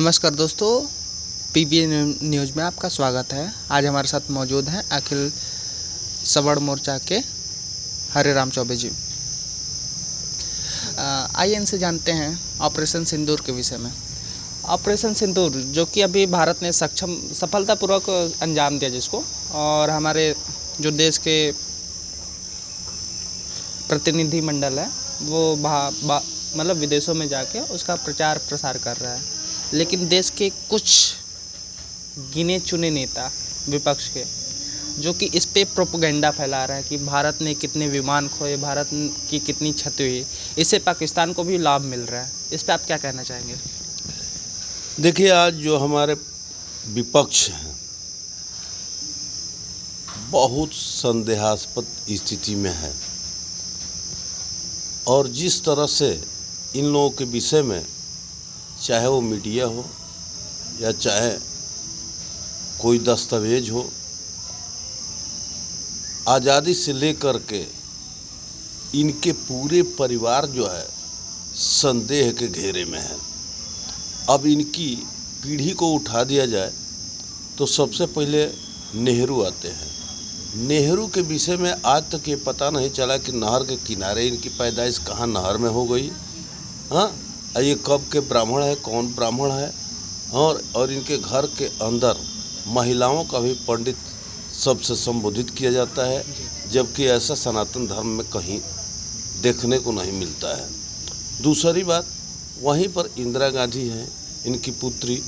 नमस्कार दोस्तों, PV news में आपका स्वागत है। आज हमारे साथ मौजूद हैं अखिल सवर्ण मोर्चा के हरे राम चौबे जी। आइए इनसे जानते हैं ऑपरेशन सिंदूर के विषय में। ऑपरेशन सिंदूर जो कि अभी भारत ने सफलतापूर्वक अंजाम दिया जिसको, और हमारे जो देश के प्रतिनिधिमंडल है वो मतलब विदेशों में जाके उसका प्रचार प्रसार कर रहा है, लेकिन देश के कुछ गिने चुने नेता विपक्ष के जो कि इस पे प्रोपेगेंडा फैला रहा है कि भारत ने कितने विमान खोए, भारत की कितनी क्षति हुई, इससे पाकिस्तान को भी लाभ मिल रहा है। इस पे आप क्या कहना चाहेंगे? देखिए, आज जो हमारे विपक्ष हैं बहुत संदेहास्पद स्थिति में है, और जिस तरह से इन लोगों के विषय में, चाहे वो मीडिया हो या चाहे कोई दस्तावेज हो, आज़ादी से लेकर के इनके पूरे परिवार जो है संदेह के घेरे में है। अब इनकी पीढ़ी को उठा दिया जाए तो सबसे पहले नेहरू आते हैं। नेहरू के विषय में आज तक ये पता नहीं चला कि नहर के किनारे इनकी पैदाइश कहाँ नहर में हो गई। हाँ, ये कब के ब्राह्मण है, कौन ब्राह्मण है, और इनके घर के अंदर महिलाओं का भी पंडित सबसे संबोधित किया जाता है, जबकि ऐसा सनातन धर्म में कहीं देखने को नहीं मिलता है। दूसरी बात, वहीं पर इंदिरा गांधी हैं, इनकी पुत्री।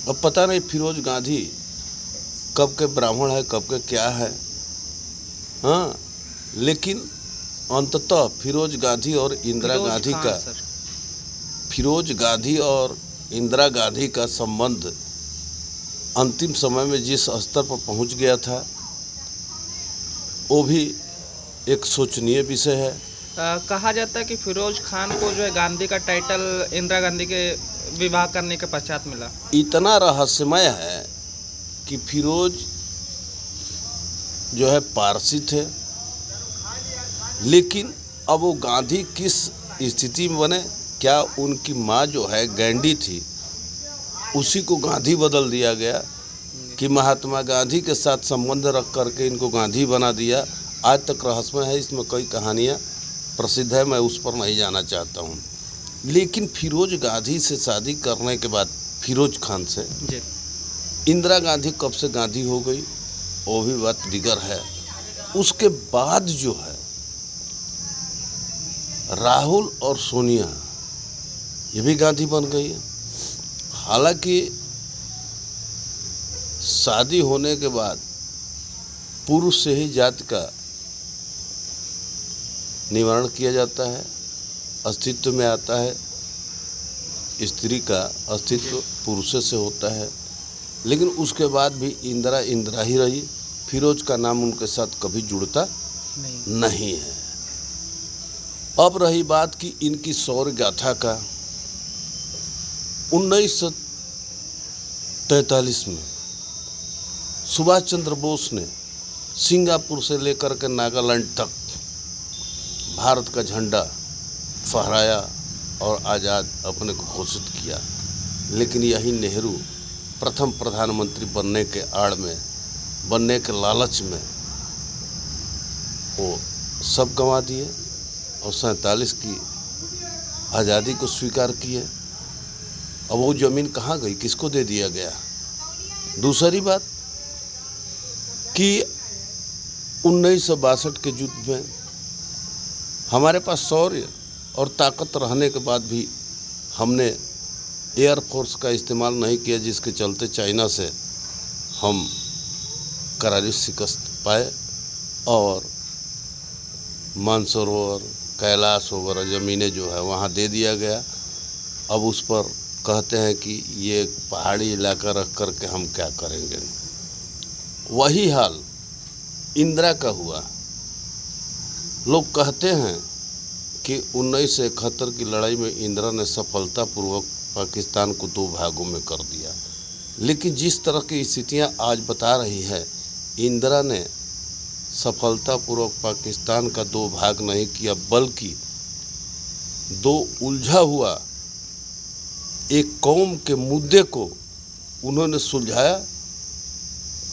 अब पता नहीं फिरोज गांधी कब के ब्राह्मण है, कब के क्या है। हाँ, लेकिन अंततः फिरोज गांधी और इंदिरा गांधी का संबंध अंतिम समय में जिस स्तर पर पहुंच गया था वो भी एक सोचनीय विषय है। कहा जाता है कि फिरोज खान को जो है गांधी का टाइटल इंदिरा गांधी के विवाह करने के पश्चात मिला। इतना रहस्यमय है कि फिरोज जो है पारसी थे, लेकिन अब वो गांधी किस स्थिति में बने, क्या उनकी माँ जो है गैंडी थी उसी को गांधी बदल दिया गया कि महात्मा गांधी के साथ संबंध रख करके इनको गांधी बना दिया। आज तक रहस्यमय है, इसमें कई कहानियाँ प्रसिद्ध है, मैं उस पर नहीं जाना चाहता हूँ। लेकिन फिरोज गांधी से शादी करने के बाद फिरोज खान से इंदिरा गांधी कब से गांधी हो गई वो भी बात दिगर है। उसके बाद जो है राहुल और सोनिया ये भी गांधी बन गई है। हालांकि शादी होने के बाद पुरुष से ही जाति का निवारण किया जाता है, अस्तित्व में आता है, स्त्री का अस्तित्व पुरुष से होता है, लेकिन उसके बाद भी इंदिरा ही रही। फिरोज का नाम उनके साथ कभी जुड़ता नहीं है। अब रही बात कि इनकी शौर्य गाथा का, 1943 में सुभाष चंद्र बोस ने सिंगापुर से लेकर के नागालैंड तक भारत का झंडा फहराया और आज़ाद अपने को घोषित किया, लेकिन यही नेहरू प्रथम प्रधानमंत्री बनने के आड़ में, बनने के लालच में वो सब गंवा दिए और 47 की आज़ादी को स्वीकार किए। अब वो ज़मीन कहाँ गई, किसको दे दिया गया? दूसरी बात कि 1962 के युद्ध में हमारे पास शौर्य और ताकत रहने के बाद भी हमने एयरफोर्स का इस्तेमाल नहीं किया, जिसके चलते चाइना से हम करारी शिकस्त पाए और मानसरोवर, कैलाश वगैरह ज़मीनें जो है वहाँ दे दिया गया। अब उस पर कहते हैं कि ये पहाड़ी इलाका रख कर के हम क्या करेंगे। वही हाल इंदिरा का हुआ। लोग कहते हैं कि 1971 की लड़ाई में इंदिरा ने सफलतापूर्वक पाकिस्तान को 2 भागों में कर दिया, लेकिन जिस तरह की स्थितियां आज बता रही है, इंदिरा ने सफलतापूर्वक पाकिस्तान का 2 भाग नहीं किया, बल्कि 2 उलझा हुआ एक कौम के मुद्दे को उन्होंने सुलझाया।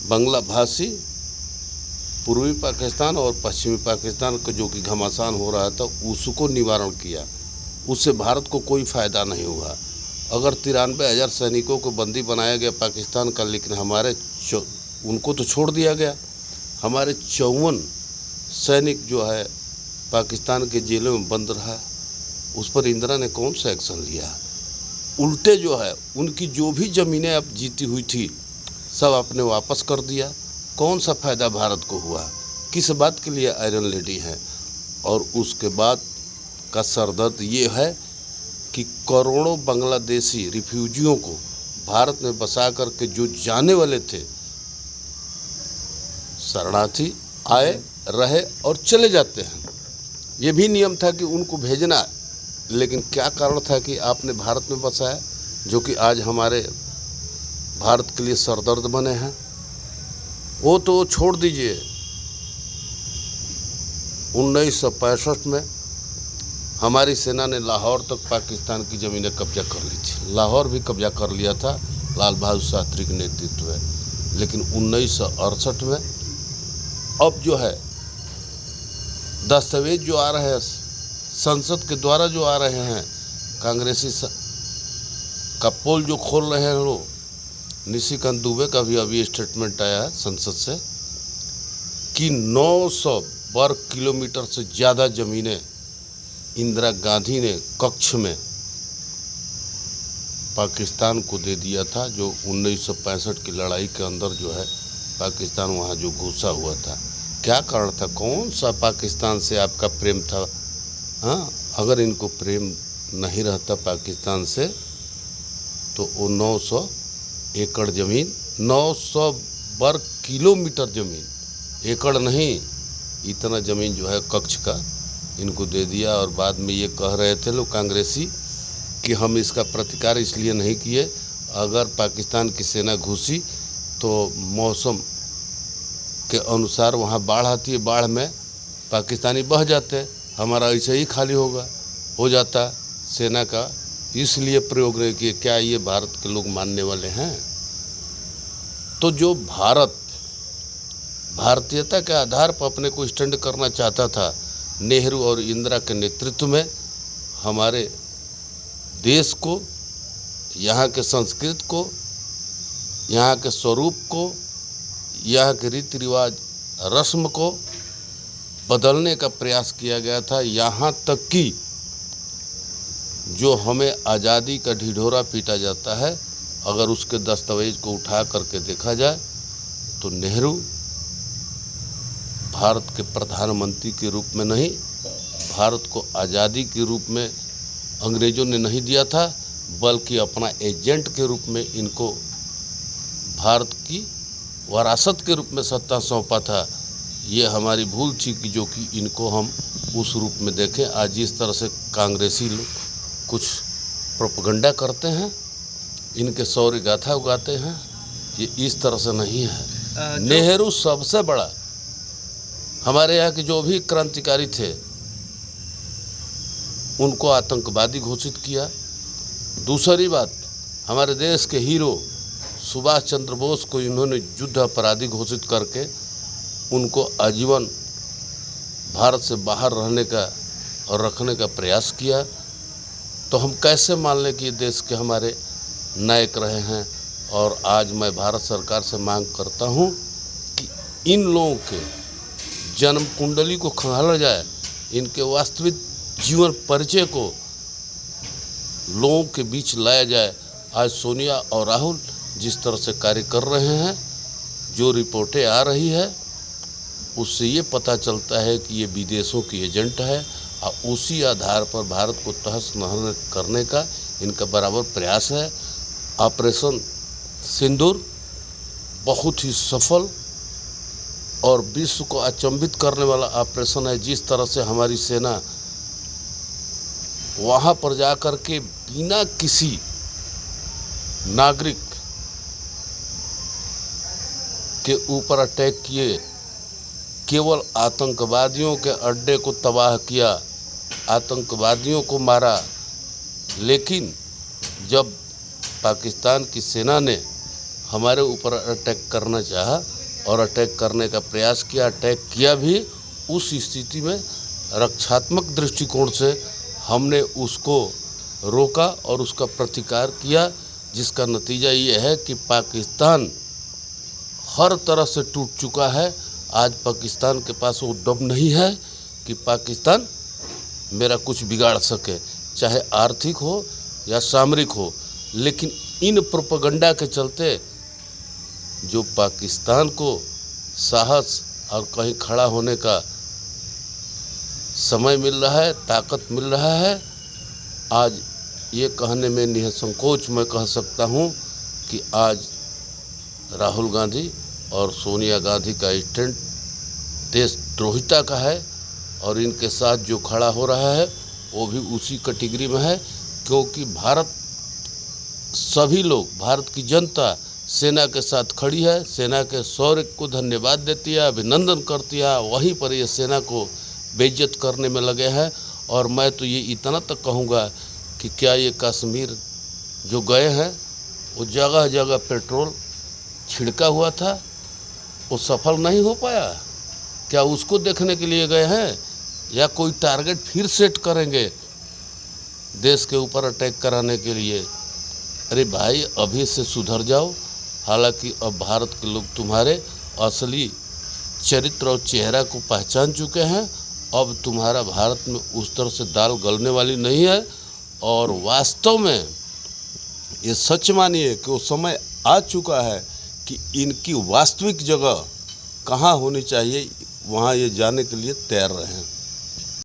बांग्ला भाषी पूर्वी पाकिस्तान और पश्चिमी पाकिस्तान का जो कि घमासान हो रहा था उसको निवारण किया। उससे भारत को कोई फ़ायदा नहीं हुआ। अगर 93,000 सैनिकों को बंदी बनाया गया पाकिस्तान का, लेकिन उनको तो छोड़ दिया गया। हमारे 54 सैनिक जो है पाकिस्तान के जेलों में बंद रहा, उस पर इंदिरा ने कौन सा एक्शन लिया? उल्टे जो है उनकी जो भी ज़मीनें अब जीती हुई थी सब आपने वापस कर दिया। कौन सा फ़ायदा भारत को हुआ? किस बात के लिए आयरन लेडी है? और उसके बाद का सरदर्द ये है कि करोड़ों बांग्लादेशी रिफ्यूजियों को भारत में बसा करके जो जाने वाले थे, शरणार्थी आए रहे और चले जाते हैं। ये भी नियम था कि उनको भेजना, लेकिन क्या कारण था कि आपने भारत में बसाया, जो कि आज हमारे भारत के लिए सरदर्द बने हैं। वो तो छोड़ दीजिए, 1965 में हमारी सेना ने लाहौर तक पाकिस्तान की ज़मीनें कब्जा कर ली थी। लाहौर भी कब्जा कर लिया था लाल बहादुर शास्त्री के नेतृत्व में। लेकिन 1968 में अब जो है दस्तावेज जो आ रहे हैं संसद के द्वारा जो आ रहे हैं, कांग्रेसी का पोल जो खोल रहे हैं लोग, निशिकांत दुबे का भी अभी स्टेटमेंट आया है संसद से कि 900 वर्ग किलोमीटर से ज़्यादा ज़मीनें इंदिरा गांधी ने कक्ष में पाकिस्तान को दे दिया था, जो 1965 की लड़ाई के अंदर जो है पाकिस्तान वहाँ जो घुसा हुआ था। क्या कारण था? कौन सा पाकिस्तान से आपका प्रेम था? हाँ, अगर इनको प्रेम नहीं रहता पाकिस्तान से तो वो 900 एकड़ ज़मीन, 900 वर्ग किलोमीटर ज़मीन, एकड़ नहीं, इतना ज़मीन जो है कक्ष का इनको दे दिया। और बाद में ये कह रहे थे लोग कांग्रेसी कि हम इसका प्रतिकार इसलिए नहीं किए, अगर पाकिस्तान की सेना घुसी तो मौसम के अनुसार वहाँ बाढ़ आती है, बाढ़ में पाकिस्तानी बह जाते, हमारा ऐसे ही खाली हो जाता सेना का, इसलिए प्रयोग नहीं किए। क्या ये भारत के लोग मानने वाले हैं? तो जो भारत भारतीयता के आधार पर अपने को स्टैंड करना चाहता था, नेहरू और इंदिरा के नेतृत्व में हमारे देश को, यहाँ के संस्कृति को, यहाँ के स्वरूप को, यहाँ के रीति रिवाज रस्म को बदलने का प्रयास किया गया था। यहाँ तक कि जो हमें आज़ादी का ढिढोरा पीटा जाता है, अगर उसके दस्तावेज को उठा करके देखा जाए तो नेहरू भारत के प्रधानमंत्री के रूप में नहीं, भारत को आज़ादी के रूप में अंग्रेज़ों ने नहीं दिया था, बल्कि अपना एजेंट के रूप में इनको भारत की वरासत के रूप में सत्ता सौंपा था। ये हमारी भूल थी कि जो कि इनको हम उस रूप में देखें। आज जिस तरह से कांग्रेसी लोग कुछ प्रोपेगेंडा करते हैं, इनके शौर्य गाथा उगाते हैं, ये इस तरह से नहीं है। नेहरू सबसे बड़ा, हमारे यहाँ के जो भी क्रांतिकारी थे उनको आतंकवादी घोषित किया। दूसरी बात, हमारे देश के हीरो सुभाष चंद्र बोस को इन्होंने युद्ध अपराधी घोषित करके उनको आजीवन भारत से बाहर रहने का और रखने का प्रयास किया। तो हम कैसे मान लें कि ये देश के हमारे नायक रहे हैं? और आज मैं भारत सरकार से मांग करता हूँ कि इन लोगों के जन्म कुंडली को खंगाला जाए, इनके वास्तविक जीवन परिचय को लोगों के बीच लाया जाए। आज सोनिया और राहुल जिस तरह से कार्य कर रहे हैं, जो रिपोर्टें आ रही है, उससे ये पता चलता है कि ये विदेशों की एजेंट है और उसी आधार पर भारत को तहस नहस करने का इनका बराबर प्रयास है। ऑपरेशन सिंदूर बहुत ही सफल और विश्व को अचंभित करने वाला ऑपरेशन है। जिस तरह से हमारी सेना वहाँ पर जाकर के बिना किसी नागरिक के ऊपर अटैक किए, केवल आतंकवादियों के अड्डे को तबाह किया, आतंकवादियों को मारा, लेकिन जब पाकिस्तान की सेना ने हमारे ऊपर अटैक करना चाहा और अटैक करने का प्रयास किया, अटैक किया भी, उस स्थिति में रक्षात्मक दृष्टिकोण से हमने उसको रोका और उसका प्रतिकार किया, जिसका नतीजा ये है कि पाकिस्तान हर तरह से टूट चुका है। आज पाकिस्तान के पास वो दम नहीं है कि पाकिस्तान मेरा कुछ बिगाड़ सके, चाहे आर्थिक हो या सामरिक हो। लेकिन इन प्रोपेगेंडा के चलते जो पाकिस्तान को साहस और कहीं खड़ा होने का समय मिल रहा है, ताकत मिल रहा है, आज ये कहने में निसंकोच मैं कह सकता हूँ कि आज राहुल गांधी और सोनिया गांधी का स्टैंड देशद्रोहिता का है और इनके साथ जो खड़ा हो रहा है वो भी उसी कैटेगरी में है, क्योंकि सभी लोग, भारत की जनता सेना के साथ खड़ी है, सेना के शौर्य को धन्यवाद देती है, अभिनंदन करती है। वहीं पर ये सेना को बेइज्जत करने में लगे हैं। और मैं तो ये इतना तक कहूँगा कि क्या ये कश्मीर जो गए हैं वो जगह जगह पेट्रोल छिड़का हुआ था, वो सफल नहीं हो पाया? क्या उसको देखने के लिए गए हैं या कोई टारगेट फिर सेट करेंगे देश के ऊपर अटैक कराने के लिए? अरे भाई, अभी से सुधर जाओ। हालांकि अब भारत के लोग तुम्हारे असली चरित्र और चेहरा को पहचान चुके हैं। अब तुम्हारा भारत में उस तरह से दाल गलने वाली नहीं है। और वास्तव में ये सच मानिए कि वो समय आ चुका है कि इनकी वास्तविक जगह कहाँ होनी चाहिए, वहाँ ये जाने के लिए तैयार रहें।